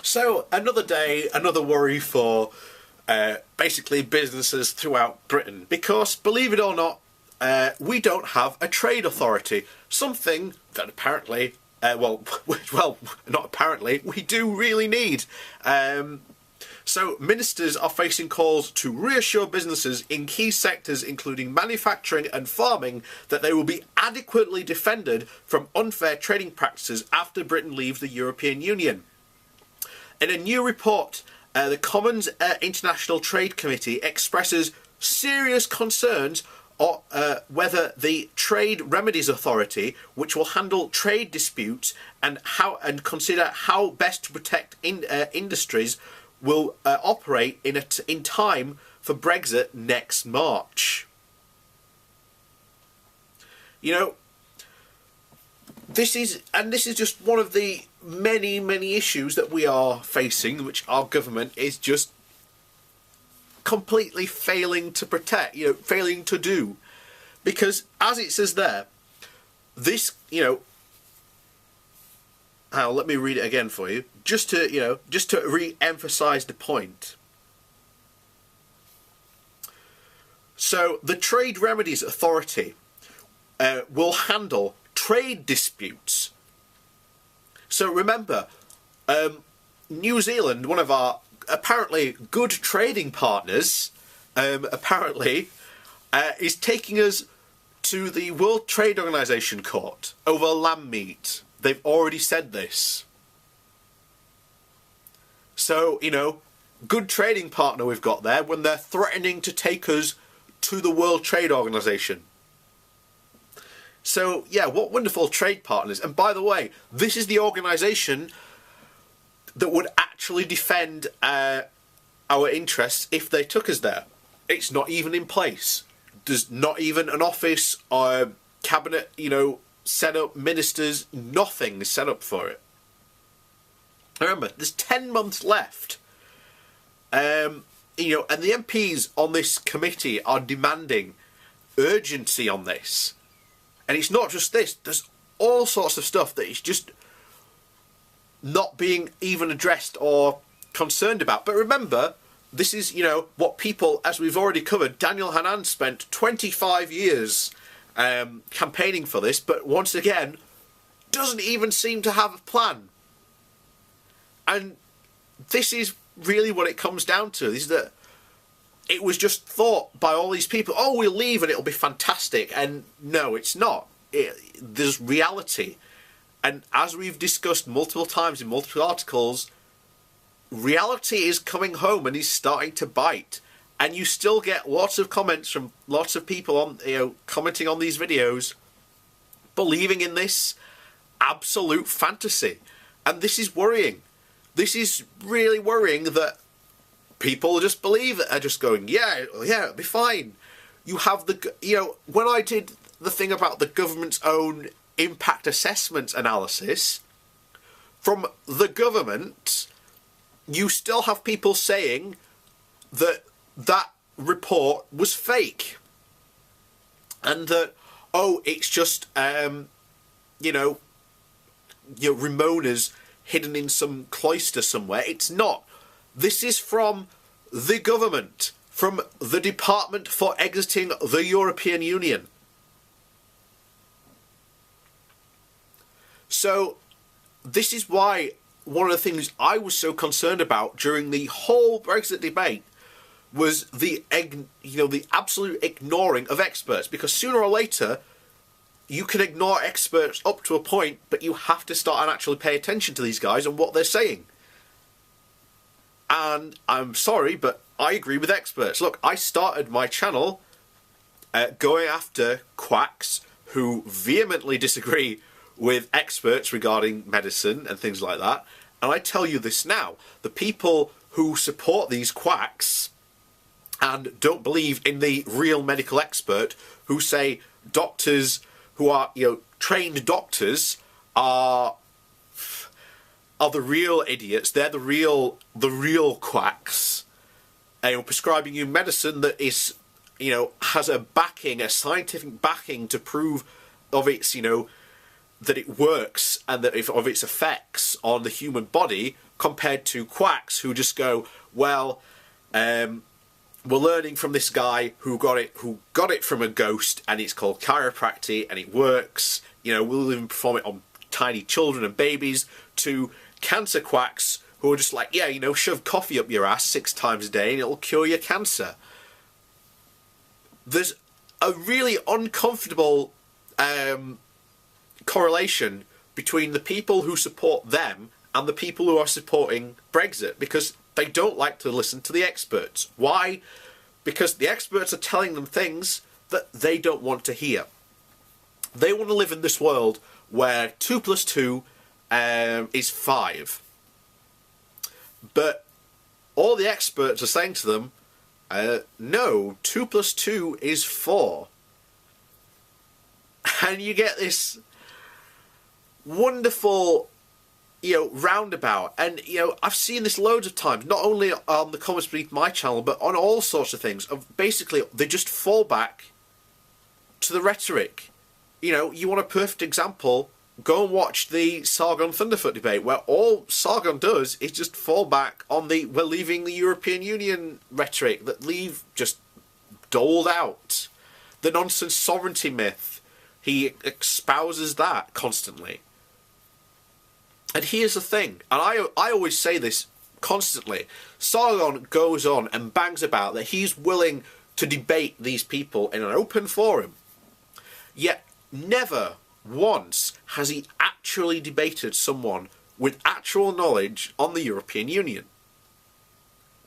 So another day, another worry for basically businesses throughout Britain, because believe it or not, we don't have a trade authority, something that apparently, well, not apparently, we do really need. So ministers are facing calls to reassure businesses in key sectors including manufacturing and farming that they will be adequately defended from unfair trading practices after Britain leaves the European Union. In a new report, the Commons International Trade Committee expresses serious concerns on whether the Trade Remedies Authority, which will handle trade disputes and consider how best to protect industries, will operate in time for Brexit next March. You know, this is just one of the many issues that we are facing, which our government is just completely failing to protect, failing to do. Because as it says there, this, let me read it again for you, just to re-emphasize the point. So the Trade Remedies Authority will handle trade disputes. So remember, New Zealand, one of our apparently good trading partners, is taking us to the World Trade Organization court over lamb meat. They've already said this. So, good trading partner we've got there when they're threatening to take us to the World Trade Organization. So, yeah, what wonderful trade partners. And by the way, this is the organisation that would actually defend our interests if they took us there. It's not even in place. There's not even an office or cabinet, set up, ministers, nothing is set up for it. Remember, there's 10 months left. And the MPs on this committee are demanding urgency on this. And it's not just this, there's all sorts of stuff that is just not being even addressed or concerned about. But remember, this is, what people, as we've already covered, Daniel Hannan spent 25 years campaigning for this, but once again, doesn't even seem to have a plan. And this is really what it comes down to, is that it was just thought by all these people, oh, we'll leave and it'll be fantastic. And no, it's not. There's reality. And as we've discussed multiple times in multiple articles, reality is coming home and is starting to bite. And you still get lots of comments from lots of people on, commenting on these videos, believing in this absolute fantasy. And this is worrying. This is really worrying that people just believe it, are just going, yeah, it'll be fine. You have when I did the thing about the government's own impact assessment analysis, from the government, you still have people saying that report was fake. And that, it's just, Ramona's hidden in some cloister somewhere. It's not. This is from the government, from the Department for Exiting the European Union. So, this is why one of the things I was so concerned about during the whole Brexit debate was the absolute ignoring of experts. Because sooner or later, you can ignore experts up to a point, but you have to start and actually pay attention to these guys and what they're saying. And I'm sorry, but I agree with experts. Look, I started my channel going after quacks who vehemently disagree with experts regarding medicine and things like that. And I tell you this now, the people who support these quacks and don't believe in the real medical expert, who say doctors who are, trained doctors are the real idiots. They're the real quacks. Prescribing you medicine that is, has a scientific backing to prove of its, that it works and that of its effects on the human body, compared to quacks who just go, well, we're learning from this guy who got it from a ghost, and it's called chiropractic, and it works. We'll even perform it on tiny children and babies, to cancer quacks who are just like, yeah, shove coffee up your ass 6 times a day and it'll cure your cancer. There's a really uncomfortable correlation between the people who support them and the people who are supporting Brexit, because they don't like to listen to the experts. Why? Because the experts are telling them things that they don't want to hear. They want to live in this world where 2 + 2 is 5. But all the experts are saying to them, no, 2 + 2 is 4. And you get this wonderful, roundabout. And, I've seen this loads of times, not only on the comments beneath my channel, but on all sorts of things. Of basically, they just fall back to the rhetoric. You want a perfect example, go and watch the Sargon Thunderfoot debate, where all Sargon does is just fall back on the we're leaving the European Union rhetoric that Leave just doled out. The nonsense sovereignty myth, he espouses that constantly. And here's the thing, and I always say this constantly, Sargon goes on and bangs about that he's willing to debate these people in an open forum, yet never once has he actually debated someone with actual knowledge on the European Union.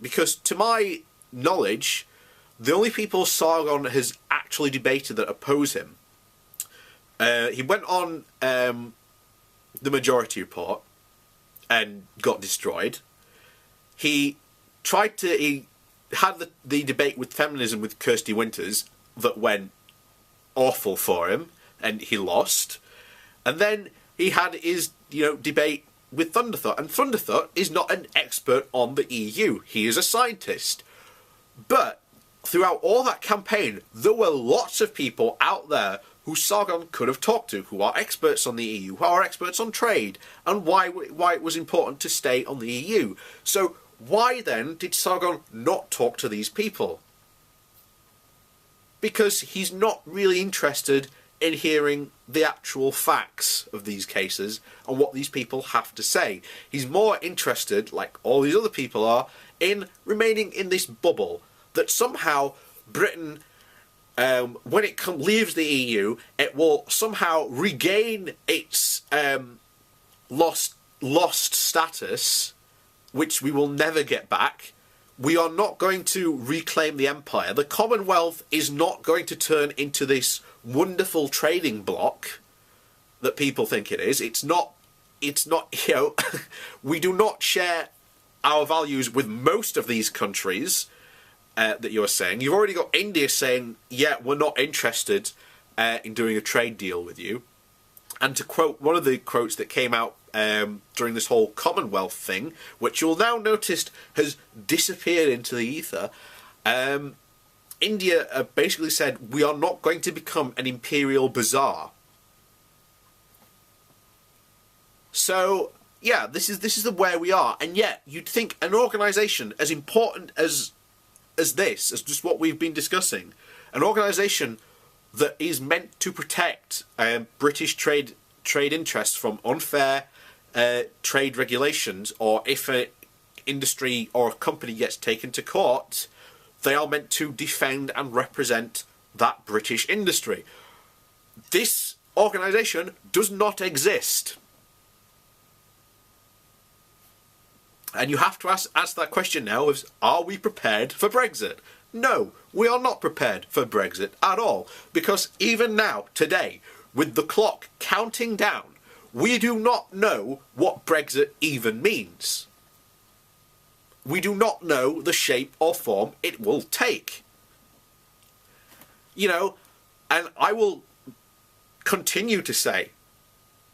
Because to my knowledge, the only people Sargon has actually debated that oppose him, he went on the Majority Report and got destroyed. He had the debate with feminism with Kirsty Winters that went awful for him, and he lost. And then he had his debate with Thunderfoot, and Thunderfoot is not an expert on the EU. He is a scientist. But throughout all that campaign, there were lots of people out there who Sargon could have talked to, who are experts on the EU, who are experts on trade, and why it was important to stay on the EU. So why then did Sargon not talk to these people? Because he's not really interested in hearing the actual facts of these cases and what these people have to say. He's more interested, like all these other people are, in remaining in this bubble that somehow Britain, when it leaves the EU, it will somehow regain its lost status, which we will never get back. We are not going to reclaim the empire. The Commonwealth is not going to turn into this wonderful trading bloc that people think it is. It's not, we do not share our values with most of these countries that you're saying. You've already got India saying, yeah, we're not interested in doing a trade deal with you. And to quote one of the quotes that came out during this whole Commonwealth thing, which you'll now notice has disappeared into the ether, India basically said, we are not going to become an imperial bazaar. So, yeah, this is the where we are. And yet, you'd think an organisation as important as this, as just what we've been discussing, an organisation that is meant to protect British trade interests from unfair trade regulations, or if an industry or a company gets taken to court, they are meant to defend and represent that British industry. This organisation does not exist. And you have to ask that question now, is, are we prepared for Brexit? No, we are not prepared for Brexit at all. Because even now, today, with the clock counting down, we do not know what Brexit even means. We do not know the shape or form it will take. And I will continue to say,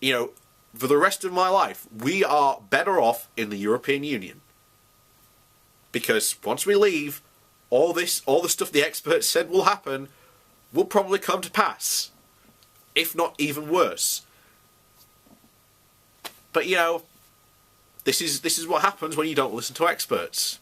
for the rest of my life, we are better off in the European Union. Because once we leave, all the stuff the experts said will happen will probably come to pass. If not even worse. But, This is what happens when you don't listen to experts.